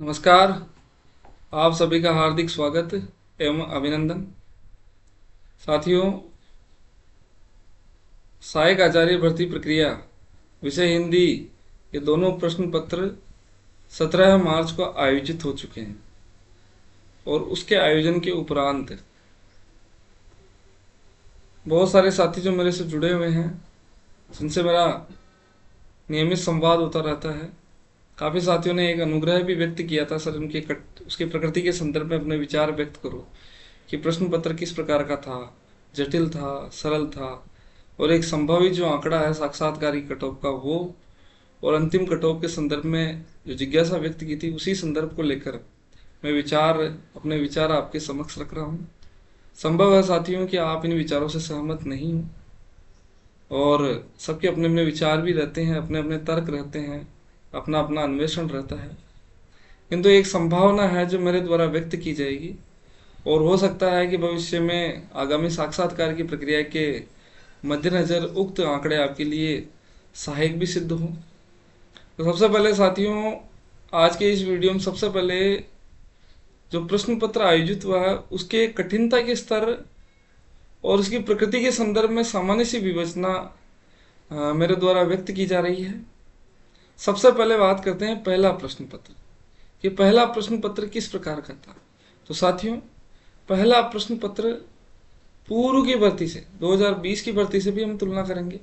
नमस्कार। आप सभी का हार्दिक स्वागत एवं अभिनंदन। साथियों, सहायक आचार्य भर्ती प्रक्रिया विषय हिंदी ये दोनों प्रश्न पत्र 17 मार्च को आयोजित हो चुके हैं और उसके आयोजन के उपरांत बहुत सारे साथी जो मेरे से जुड़े हुए हैं, जिनसे मेरा नियमित संवाद होता रहता है। काफ़ी साथियों ने एक अनुग्रह भी व्यक्त किया था, सर उसकी प्रकृति के संदर्भ में अपने विचार व्यक्त करो कि प्रश्न पत्र किस प्रकार का था, जटिल था, सरल था, और एक संभावित जो आंकड़ा है साक्षात्कारी कटऑफ का वो, और अंतिम कटऑफ के संदर्भ में जो जिज्ञासा व्यक्त की थी उसी संदर्भ को लेकर मैं अपने विचार आपके समक्ष रख रहा हूँ। संभव है साथियों कि आप इन विचारों से सहमत नहीं हो, और सबके अपने अपने विचार भी रहते हैं, अपने अपने तर्क रहते हैं, अपना अपना अन्वेषण रहता है, किंतु एक संभावना है जो मेरे द्वारा व्यक्त की जाएगी, और हो सकता है कि भविष्य में आगामी साक्षात्कार की प्रक्रिया के मद्देनजर उक्त आंकड़े आपके लिए सहायक भी सिद्ध हों। तो सबसे पहले साथियों, आज के इस वीडियो में सबसे पहले जो प्रश्न पत्र आयोजित हुआ है उसके कठिनता के स्तर और उसकी प्रकृति के संदर्भ में सामान्य सी विवेचना मेरे द्वारा व्यक्त की जा रही है। सबसे पहले बात करते हैं पहला प्रश्न पत्र कि पहला प्रश्न पत्र किस प्रकार का था। तो साथियों, पहला प्रश्न पत्र पूर्व की भर्ती से 2020 की भर्ती से भी हम तुलना करेंगे।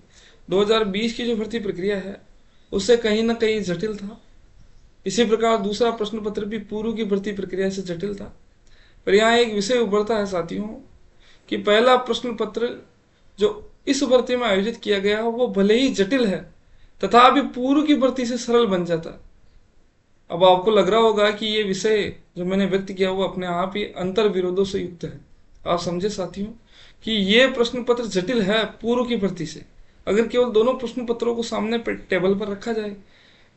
2020 की जो भर्ती प्रक्रिया है उससे कहीं ना कहीं जटिल था। इसी प्रकार दूसरा प्रश्न पत्र भी पूर्व की भर्ती प्रक्रिया से जटिल था। पर यहाँ एक विषय उभरता है साथियों कि पहला प्रश्न पत्र जो इस भर्ती में आयोजित किया गया वो भले ही जटिल है तथापि पूर्व की भर्ती से सरल बन जाता। अब आपको लग रहा होगा कि ये विषय जो मैंने व्यक्त किया वो अपने आप ही अंतर विरोधों से युक्त है। आप समझे साथियों कि ये प्रश्न पत्र जटिल है पूर्व की भर्ती से। अगर केवल दोनों प्रश्न पत्रों को सामने टेबल पर रखा जाए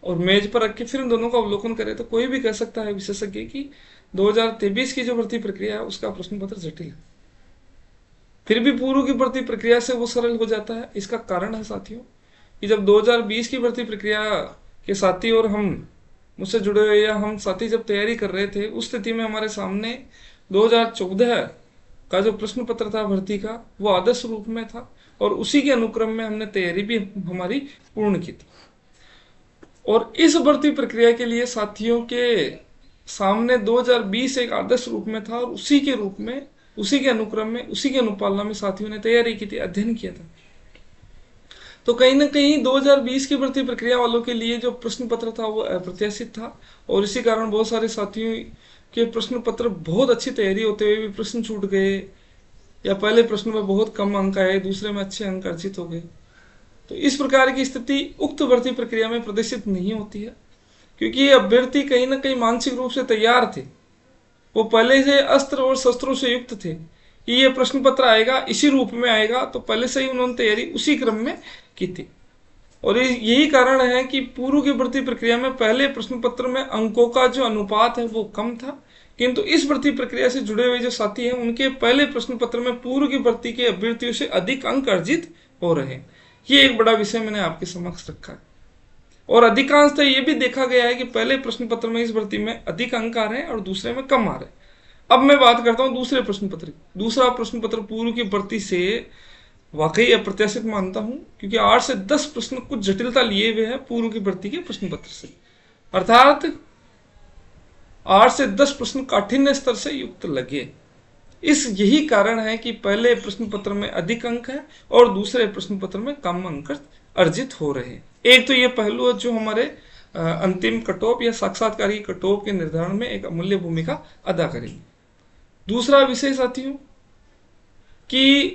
और मेज पर रख के फिर इन दोनों का अवलोकन करें तो कोई भी कह सकता है विशेषज्ञ कि 2023 की जो भर्ती प्रक्रिया है उसका प्रश्न पत्र जटिल है। फिर भी पूर्व की भर्ती प्रक्रिया से वो सरल हो जाता है। इसका कारण है साथियों कि जब 2020 की भर्ती प्रक्रिया के साथी और हम मुझसे जुड़े हुए या हम साथी जब तैयारी कर रहे थे उस स्थिति में हमारे सामने 2014 का जो प्रश्न पत्र था भर्ती का वो आदर्श रूप में था और उसी के अनुक्रम में हमने तैयारी भी हमारी पूर्ण की थी। और इस भर्ती प्रक्रिया के लिए साथियों के सामने 2020 एक आदर्श रूप में था और उसी के रूप में, उसी के अनुक्रम में, उसी के अनुपालना में साथियों ने तैयारी की थी, अध्ययन किया था। तो कहीं ना कहीं 2020 की भर्ती प्रक्रिया वालों के लिए जो प्रश्न पत्र था वो अप्रत्याशित था और इसी कारण बहुत सारे साथियों के प्रश्न पत्र बहुत अच्छी तैयारी होते हुए भी प्रश्न छूट गए या पहले प्रश्न में बहुत कम अंक आए, दूसरे में अच्छे अंक अर्जित हो गए। तो इस प्रकार की स्थिति उक्त भर्ती प्रक्रिया में प्रदर्शित नहीं होती है क्योंकि ये अभ्यर्थी कहीं ना कहीं मानसिक रूप से तैयार थे। वो पहले से अस्त्र और शस्त्रों से युक्त थे कि ये प्रश्न पत्र आएगा, इसी रूप में आएगा, तो पहले से ही उन्होंने तैयारी उसी क्रम में की थी। और यही कारण है कि पूर्व की भर्ती प्रक्रिया में पहले प्रश्न पत्र में अंकों का जो अनुपात है वो कम था, किंतु इस भर्ती प्रक्रिया से जुड़े हुए जो साथी हैं उनके पहले प्रश्न पत्र में पूर्व की भर्ती के अभ्यर्थियों से अधिक अंक अर्जित हो रहे हैं। ये एक बड़ा विषय मैंने आपके समक्ष रखा है और अधिकांशतः ये भी देखा गया है कि पहले प्रश्न पत्र में इस भर्ती में अधिक अंक आ रहे हैं और दूसरे में कम आ रहे हैं। अब मैं बात करता हूं दूसरे प्रश्न पत्र। दूसरा प्रश्न पत्र पूर्व की भर्ती से वाकई अप्रत्याशित मानता हूं क्योंकि 8 से 10 प्रश्न कुछ जटिलता लिए हुए हैं पूर्व की भर्ती के प्रश्न पत्र से, अर्थात 8 से 10 प्रश्न काठिन्य स्तर से युक्त लगे। यही कारण है कि पहले प्रश्न पत्र में अधिक अंक है और दूसरे प्रश्न पत्र में कम अंक अर्जित हो रहे हैं। एक तो ये पहलू है जो हमारे अंतिम कटऑफ या साक्षात्कारी कटऑफ के निर्धारण में एक अमूल्य भूमिका अदा करेगी। दूसरा विषय साथियों कि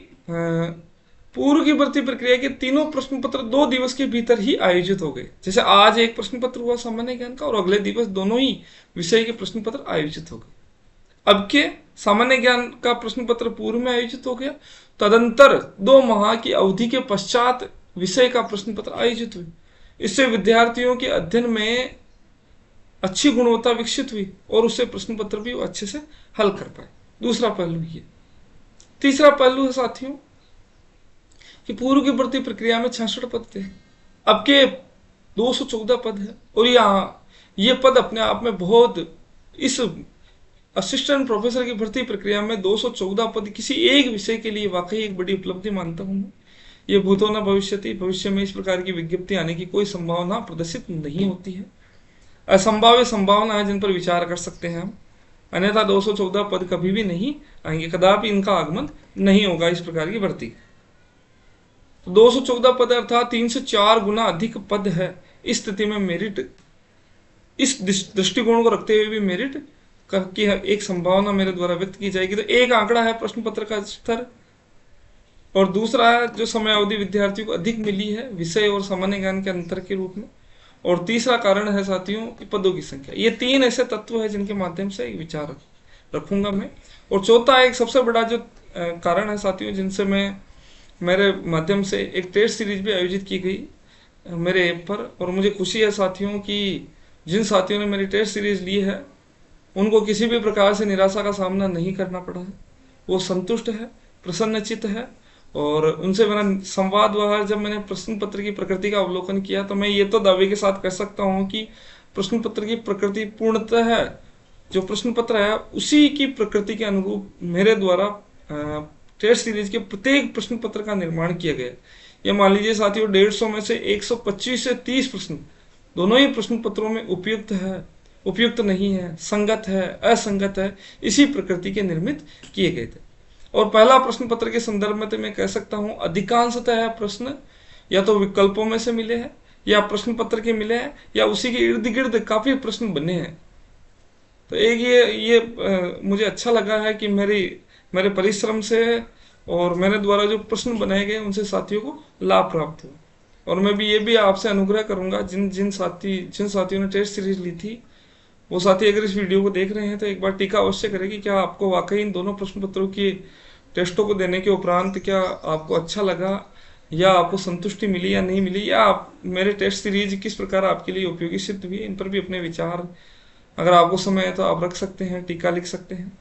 पूर्व की भर्ती प्रक्रिया के तीनों प्रश्न पत्र 2 दिवस के भीतर ही आयोजित हो गए। जैसे आज एक प्रश्न पत्र हुआ सामान्य ज्ञान का और अगले दिवस दोनों ही विषय के प्रश्न पत्र आयोजित हो गए। अब के सामान्य ज्ञान का प्रश्न पत्र पूर्व में आयोजित हो गया, तदंतर 2 माह की अवधि के पश्चात विषय का प्रश्न पत्र आयोजित हुए। इससे विद्यार्थियों के अध्ययन में अच्छी गुणवत्ता विकसित हुई और उससे प्रश्न पत्र भी अच्छे से हल कर पाए। दूसरा पहलू ये। तीसरा पहलू है साथियों कि पूर्व की भर्ती प्रक्रिया में 66 पद थे, अब के 214 पद है और यहाँ ये पद अपने आप में बहुत इस असिस्टेंट प्रोफेसर की भर्ती प्रक्रिया में 214 पद किसी एक विषय के लिए वाकई एक बड़ी उपलब्धि मानता हूँ। ये भूतो न भविष्यति, भविष्य में इस प्रकार की विज्ञप्ति आने की कोई संभावना प्रदर्शित नहीं होती है। असंभाव्य संभावना है जिन पर विचार कर सकते हैं हम, अन्यथा 214 पद कभी भी नहीं आएंगे, कदापि इनका आगमन नहीं होगा इस प्रकार की भर्ती। 214 पद अर्थात 3 से 4 गुना अधिक पद है। इस स्थिति में मेरिट, इस दृष्टिकोण को रखते हुए भी मेरिट की एक संभावना मेरे द्वारा व्यक्त की जाएगी। तो एक आंकड़ा है प्रश्न पत्र का स्तर, और दूसरा है जो समय अवधि विद्यार्थियों को अधिक मिली है विषय और सामान्य ज्ञान के अंतर के रूप में, और तीसरा कारण है साथियों पदों की संख्या। ये 3 ऐसे तत्व है जिनके माध्यम से एक विचार रखूंगा मैं। और चौथा एक सबसे बड़ा जो कारण है साथियों, जिनसे मैं मेरे माध्यम से एक टेस्ट सीरीज भी आयोजित की गई मेरे ऐप पर, और मुझे खुशी है साथियों कि जिन साथियों ने मेरी टेस्ट सीरीज ली है उनको किसी भी प्रकार से निराशा का सामना नहीं करना पड़ा है। वो संतुष्ट है, प्रसन्नचित्त है, और उनसे मेरा संवाद हुआ है। जब मैंने प्रश्न पत्र की प्रकृति का अवलोकन किया तो मैं ये तो दावे के साथ कह सकता हूँ कि प्रश्न पत्र की प्रकृति पूर्णतः है, जो प्रश्न पत्र है उसी की प्रकृति के अनुरूप मेरे द्वारा टेस्ट सीरीज के प्रत्येक प्रश्न पत्र का निर्माण किया गया। ये मान लीजिए साथियों 150 में से 125 से 30 प्रश्न दोनों ही प्रश्न पत्रों में उपयुक्त है, उपयुक्त नहीं है, संगत है, असंगत है, इसी प्रकृति के निर्मित किए गए थे। और पहला प्रश्न पत्र के संदर्भ में तो मैं कह सकता हूं अधिकांशतः प्रश्न या तो विकल्पों में से मिले हैं, या प्रश्न पत्र के मिले हैं, या उसी के इर्द गिर्द काफी प्रश्न बने हैं। तो एक ये मुझे अच्छा लगा है कि मेरे परिश्रम से और मेरे द्वारा जो प्रश्न बनाए गए उनसे साथियों को लाभ प्राप्त हुआ। और मैं भी ये भी आपसे अनुग्रह करूंगा, जिन साथियों ने टेस्ट सीरीज ली थी वो साथी अगर इस वीडियो को देख रहे हैं तो एक बार टीका अवश्य करें कि क्या आपको वाकई इन दोनों प्रश्न पत्रों की टेस्टों को देने के उपरांत क्या आपको अच्छा लगा, या आपको संतुष्टि मिली या नहीं मिली, या आप मेरे टेस्ट सीरीज किस प्रकार आपके लिए उपयोगी सिद्ध हुई। इन पर भी अपने विचार अगर आपको समय है तो आप रख सकते हैं, टीका लिख सकते हैं।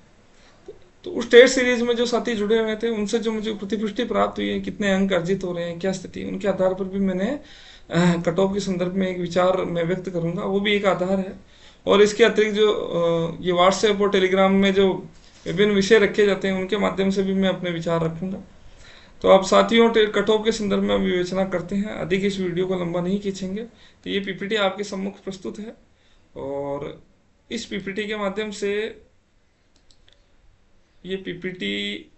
तो उस टेस्ट सीरीज में जो साथी जुड़े हुए थे उनसे जो मुझे प्रतिपुष्टि प्राप्त हुई है, कितने अंक अर्जित हो रहे हैं, क्या स्थिति, उनके आधार पर भी मैंने कट ऑफ के संदर्भ में एक विचार मैं व्यक्त करूंगा, वो भी एक आधार है। और इसके अतिरिक्त जो ये व्हाट्सएप और टेलीग्राम में जो विभिन्न विषय रखे जाते हैं उनके माध्यम से भी मैं अपने विचार रखूंगा। तो आप साथियों कट ऑफ के संदर्भ में विवेचना करते हैं, अधिक इस वीडियो को लंबा नहीं खींचेंगे। तो ये पीपीटी आपके सम्मुख प्रस्तुत है, और इस पीपीटी के माध्यम से ये पीपीटी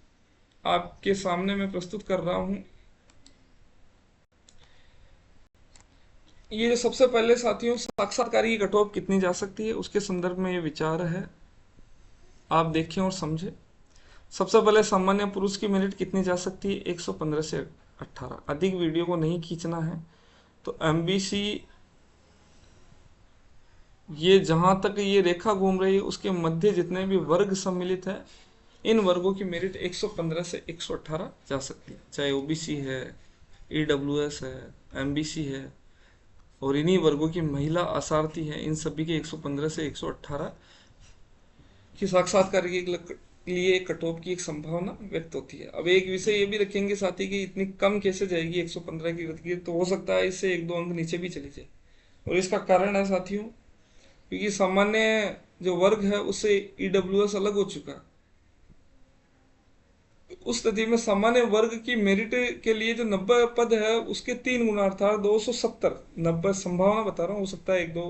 आपके सामने मैं प्रस्तुत कर रहा हूं। ये सबसे पहले साथियों साक्षात्कार की कट ऑफ कितनी जा सकती है उसके संदर्भ में ये विचार है, आप देखें और समझें। सबसे पहले सामान्य पुरुष की मेरिट कितनी जा सकती है, 115 से 18। अधिक वीडियो को नहीं खींचना है। तो एमबीसी ये जहां तक ये रेखा घूम रही है उसके मध्य जितने भी वर्ग सम्मिलित है, इन वर्गों की मेरिट 115 से 118 जा सकती है। चाहे ओबीसी है, ईडब्ल्यूएस है, एमबीसी है, और इन्हीं वर्गों की महिला असारथी है, इन सभी के 115 से 118 की साक्षात्कार के लिए कट ऑफ की एक संभावना व्यक्त होती है। अब एक विषय ये भी रखेंगे साथी कि इतनी कम कैसे जाएगी 115 की गति, तो हो सकता है इससे 1-2 अंक नीचे भी चली जाए। और इसका कारण है साथियों क्योंकि सामान्य जो वर्ग है उससे ईडब्ल्यूएस अलग हो चुका है। उस स्थिति में सामान्य वर्ग की मेरिट के लिए जो 90 पद है उसके 3 गुना अर्थात 270, 90 संभावना बता रहा हूँ, हो सकता है 1-2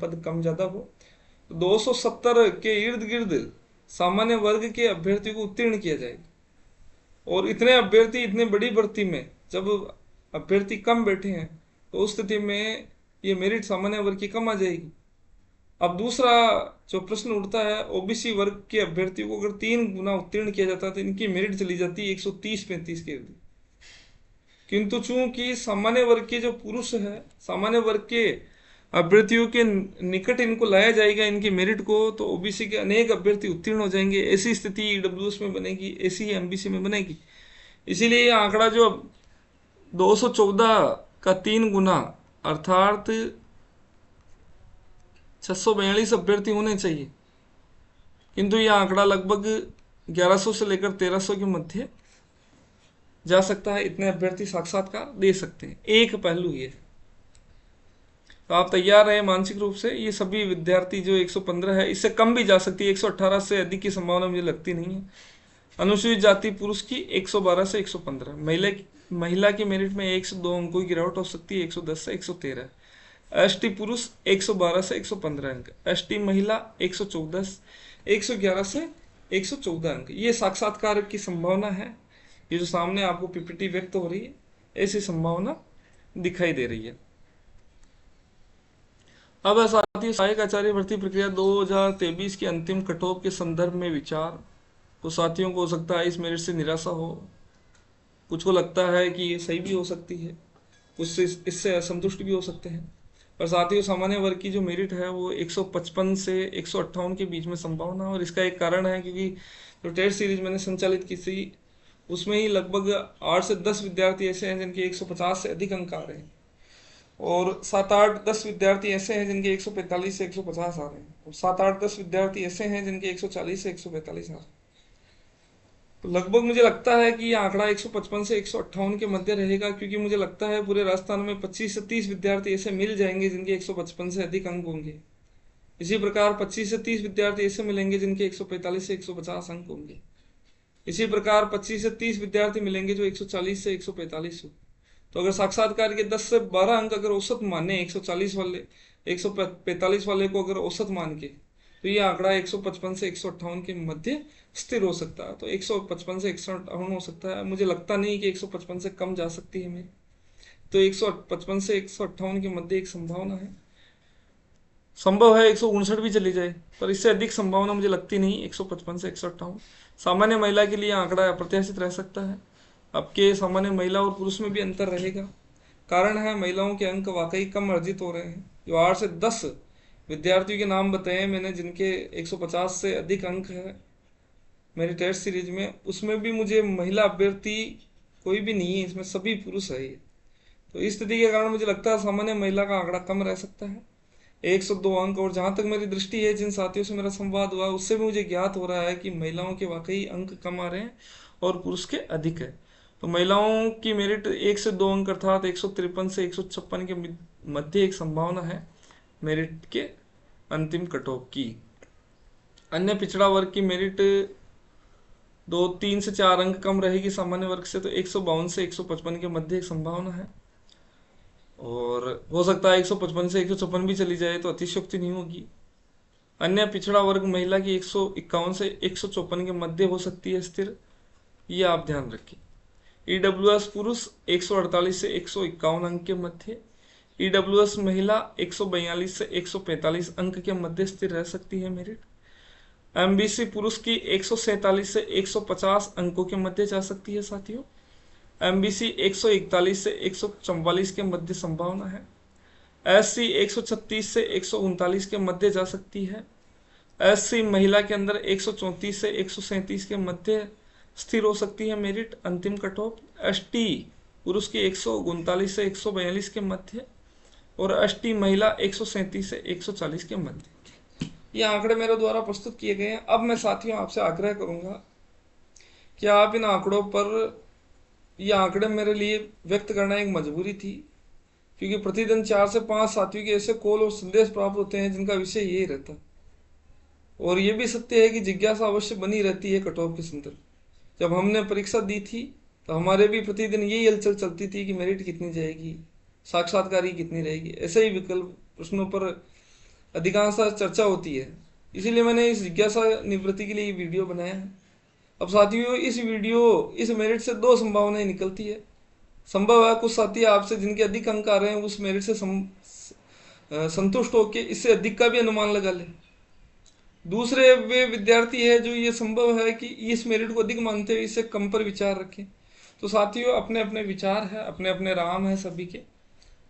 पद कम ज्यादा हो। 270 के इर्द गिर्द सामान्य वर्ग के अभ्यर्थी को उत्तीर्ण किया जाएगा। और इतने अभ्यर्थी इतनी बड़ी भर्ती में जब अभ्यर्थी कम बैठे हैं तो उस स्थिति में ये मेरिट सामान्य वर्ग की कम आ जाएगी। अब दूसरा जो प्रश्न उठता है, ओबीसी वर्ग के अभ्यर्थियों को अगर 3 गुना उत्तीर्ण किया जाता है तो इनकी मेरिट चली जाती है 130-35 के इर्द। किंतु चूंकि सामान्य वर्ग के जो पुरुष है, सामान्य वर्ग के अभ्यर्थियों के निकट इनको लाया जाएगा इनकी मेरिट को, तो ओबीसी के अनेक अभ्यर्थी उत्तीर्ण हो जाएंगे। ऐसी स्थिति ईडब्ल्यूएस में बनेगी, ऐसी एमबीसी में बनेगी। इसीलिए यह आंकड़ा जो 214 का 3 गुना अर्थात 642 अभ्यर्थी होने चाहिए, किंतु यह आंकड़ा लगभग 1100 से लेकर 1300 के मध्य जा सकता है। इतने अभ्यर्थी साक्षात्कार दे सकते हैं। एक पहलू ये। तो आप तैयार रहे मानसिक रूप से। ये सभी विद्यार्थी जो 115 है, इससे कम भी जा सकती है, 118 से अधिक की संभावना मुझे लगती नहीं है। अनुसूचित जाति पुरुष की 112 से 115, महिला की मेरिट में 1 से 2 अंकों की गिरावट हो सकती है, 110 से 113। एसटी पुरुष 112 से 115 अंक, एसटी महिला 114, 111 से 114 अंक। ये साक्षात्कार की संभावना है। ये जो सामने आपको पीपीटी व्यक्त हो रही है, ऐसी संभावना दिखाई दे रही है। अब साथ ही सहायक आचार्य भर्ती प्रक्रिया 2023 के अंतिम कट ऑफ के संदर्भ में विचार। कुछ साथियों को हो सकता है इस मेरिट से निराशा हो, कुछ को लगता है कि ये सही भी हो सकती है, कुछ इससे असंतुष्ट भी हो सकते हैं। पर साथियों, सामान्य वर्ग की जो मेरिट है वो 155 से 158 के बीच में संभावना, और इसका एक कारण है क्योंकि जो टेस्ट सीरीज मैंने संचालित की थी उसमें ही लगभग 8 से 10 विद्यार्थी ऐसे हैं जिनके 150 से अधिक अंक आ रहे हैं, और 7-8-10 विद्यार्थी ऐसे हैं जिनके 145 से 150 आ रहे हैं, और 7-8-10 विद्यार्थी ऐसे हैं जिनके 140 से 145 आ रहे हैं। तो लगभग मुझे लगता है कि ये आंकड़ा 155 से 158 के मध्य रहेगा, क्योंकि मुझे लगता है पूरे राजस्थान में 25 से 30 विद्यार्थी ऐसे मिल जाएंगे जिनके 155 से अधिक अंक होंगे। इसी प्रकार 25 से 30 विद्यार्थी ऐसे मिलेंगे जिनके 145 से 150 अंक होंगे। इसी प्रकार 25 से 30 विद्यार्थी मिलेंगे जो 140 से 145 हो। तो अगर साक्षात्कार के 10 से 12 अंक अगर औसत माने 140 वाले 145 वाले को अगर औसत मान के, तो ये आंकड़ा 155 से 158 के मध्य स्थिर हो सकता है। तो 155 से 158 हो सकता है, मुझे लगता नहीं कि 155 से कम जा सकती है मेरी। तो 155 से 158 के मध्य एक संभावना है। संभव है 159 भी चली जाए, पर इससे अधिक संभावना मुझे लगती नहीं 155 से 158। सामान्य महिला के लिए आंकड़ा अप्रत्याशित रह सकता है। आपके सामान्य महिला और पुरुष में भी अंतर रहेगा। कारण है महिलाओं के अंक वाकई कम अर्जित हो रहे हैं। जो 8 से 10 विद्यार्थियों के नाम बताए मैंने जिनके 150 से अधिक अंक है मेरी टेस्ट सीरीज में, उसमें भी मुझे महिला अभ्यर्थी कोई भी नहीं है, इसमें सभी पुरुष है ये। तो इस स्थिति के कारण मुझे लगता है सामान्य महिला का आंकड़ा कम रह सकता है, 102 अंक। और जहां तक मेरी दृष्टि है, जिन साथियों से मेरा संवाद हुआ उससे भी मुझे ज्ञात हो रहा है कि महिलाओं के वाकई अंक कम आ रहे हैं और पुरुष के अधिक है। तो महिलाओं की मेरिट 1 से 2 अंक अर्थात 153 से 156 के मध्य एक संभावना है मेरिट के अंतिम कट ऑफ की। अन्य पिछड़ा वर्ग की मेरिट 3 से 4 अंक कम रहेगी सामान्य वर्ग से, तो 152 से 155 के मध्य एक संभावना है। और हो सकता है 155 से 156 भी चली जाए तो अतिशयोक्ति नहीं होगी। अन्य पिछड़ा वर्ग महिला की 151 से 154 के मध्य हो सकती है स्थिर, ये आप ध्यान रखें। ईडब्ल्यूएस पुरुष 148 से 151 अंक के मध्य, ईडब्ल्यूएस महिला 142 से 145 अंक के मध्य स्थिर रह सकती है मेरिट। एमबीसी पुरुष की 147 से 150 अंकों के मध्य जा सकती है साथियों। एमबीसी 141 से 144 के मध्य संभावना है। एससी 136 से 139 के मध्य जा सकती है। एससी महिला के अंदर 134 से 137 के मध्य स्थिर हो सकती है मेरिट अंतिम कट ऑफ। एसटी पुरुष की 139 से 142 के मध्य, और एसटी महिला 137 से 140 के मध्य। ये आंकड़े मेरे द्वारा प्रस्तुत किए गए हैं। अब मैं साथियों आपसे आग्रह करूंगा कि आप इन आंकड़ों पर, ये आंकड़े मेरे लिए व्यक्त करना एक मजबूरी थी, क्योंकि प्रतिदिन 4 से 5 साथियों के ऐसे कॉल और संदेश प्राप्त होते हैं जिनका विषय यही रहता। और ये भी सत्य है कि जिज्ञासा अवश्य बनी रहती है कट ऑफ के संदर्भ। जब हमने परीक्षा दी थी तो हमारे भी प्रतिदिन यही हलचल चलती थी कि मेरिट कितनी जाएगी, साक्षात्कार कितनी रहेगी, ऐसे ही विकल्प प्रश्नों पर अधिकांश चर्चा होती है। इसीलिए मैंने इस जिज्ञासा निवृत्ति के लिए ये वीडियो बनाया है। अब साथियों, इस मेरिट से 2 संभावनाएं निकलती है। संभव है कुछ साथी आपसे जिनके अधिक अंक आ रहे हैं उस मेरिट से संतुष्ट होकर इससे अधिक का भी अनुमान लगा ले। दूसरे वे विद्यार्थी है जो ये संभव है कि इस मेरिट को अधिक मानते हुए इससे कम पर विचार रखें। तो साथियों, अपने अपने विचार है, अपने अपने राम है सभी के।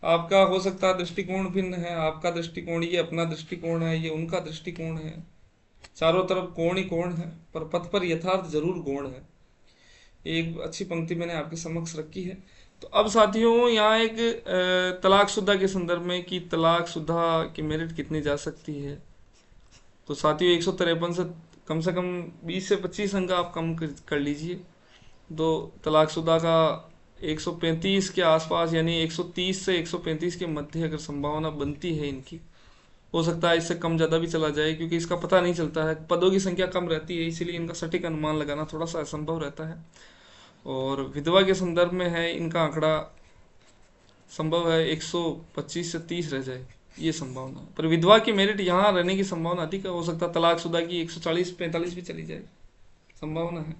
आपका हो सकता है दृष्टिकोण भिन्न है, आपका दृष्टिकोण ये अपना दृष्टिकोण है, ये उनका दृष्टिकोण है, चारों तरफ कोण ही कोण है, पर पथ पर यथार्थ जरूर गौण है। एक अच्छी पंक्ति मैंने आपके समक्ष रखी है। तो अब साथियों, यहाँ एक तलाकशुदा के संदर्भ में कि तलाकशुदा की मेरिट कितनी जा सकती है। तो साथियों, 153 से कम 20 से 25 अंक आप कम कर लीजिए। तो तलाकशुदा का 135 के आसपास, यानी 130 से 135 के मध्य अगर संभावना बनती है इनकी, हो सकता है इससे कम ज़्यादा भी चला जाए, क्योंकि इसका पता नहीं चलता है, पदों की संख्या कम रहती है, इसीलिए इनका सटीक अनुमान लगाना थोड़ा सा असंभव रहता है। और विधवा के संदर्भ में है, इनका आंकड़ा संभव है 125 से 30 रह जाए, ये संभावना है। पर विधवा की मेरिट यहाँ रहने की संभावना अधिक है, हो सकता है तलाकशुदा की 140-45 भी चली जाए, संभावना है।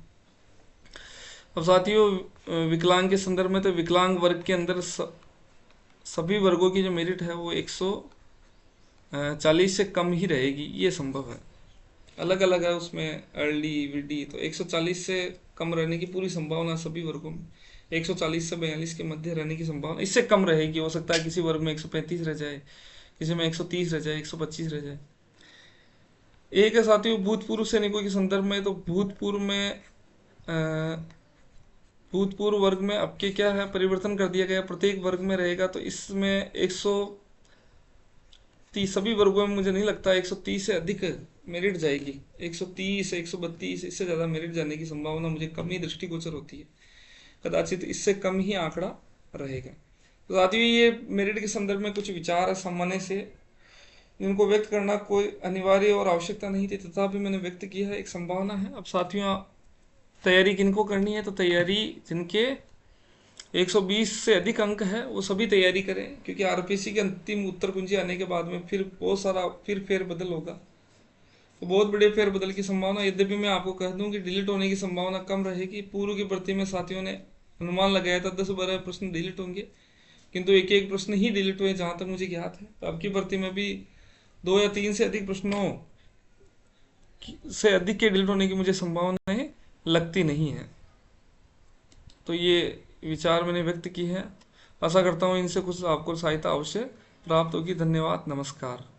अब साथियों विकलांग के संदर्भ में, तो विकलांग वर्ग के अंदर सभी वर्गों की जो मेरिट है वो 140 से कम ही रहेगी, ये संभव है। अलग अलग है उसमें अर्ली विडी, तो 140 से कम रहने की पूरी संभावना सभी वर्गों में, 140 से 42 के मध्य रहने की संभावना इससे कम रहेगी। हो सकता है किसी वर्ग में 135 रह जाए, किसी में 130 रह जाए, 125 रह जाए। एक है साथियों भूतपूर्व सैनिकों के संदर्भ में, तो भूतपूर्व वर्ग में अब के क्या है, परिवर्तन कर दिया गया, प्रत्येक वर्ग में रहेगा। तो इसमें 130 सभी वर्गों में मुझे नहीं लगता 130 से अधिक मेरिट जाएगी, 130 132 इससे ज़्यादा मेरिट जाने की संभावना मुझे कम ही दृष्टिगोचर होती है, कदाचित इससे कम ही आंकड़ा रहेगा। तो साथियों ये मेरिट के संदर्भ में कुछ विचार है सामान्य से, जिनको व्यक्त करना कोई अनिवार्य और आवश्यकता नहीं थी, तथापि मैंने व्यक्त किया है, एक संभावना है। अब साथियों तैयारी किनको करनी है, तो तैयारी जिनके 120 से अधिक अंक है वो सभी तैयारी करें, क्योंकि आरपीसी के अंतिम उत्तर कुंजी आने के बाद में फिर बहुत सारा फेरबदल होगा, तो बहुत बड़े फेरबदल की संभावना। यद्यपि मैं आपको कह दूं कि डिलीट होने की संभावना कम रहेगी। पूर्व की भर्ती में साथियों ने अनुमान लगाया था 10-12 प्रश्न डिलीट होंगे, किंतु एक एक प्रश्न ही डिलीट हुए जहां तक मुझे ज्ञात है। तो अब की भर्ती में भी 2 या 3 से अधिक प्रश्नों से अधिक के डिलीट होने की मुझे संभावनाएं लगती नहीं है। तो ये विचार मैंने व्यक्त की है, आशा करता हूँ इनसे कुछ आपको सहायता अवश्य प्राप्त होगी। धन्यवाद, नमस्कार।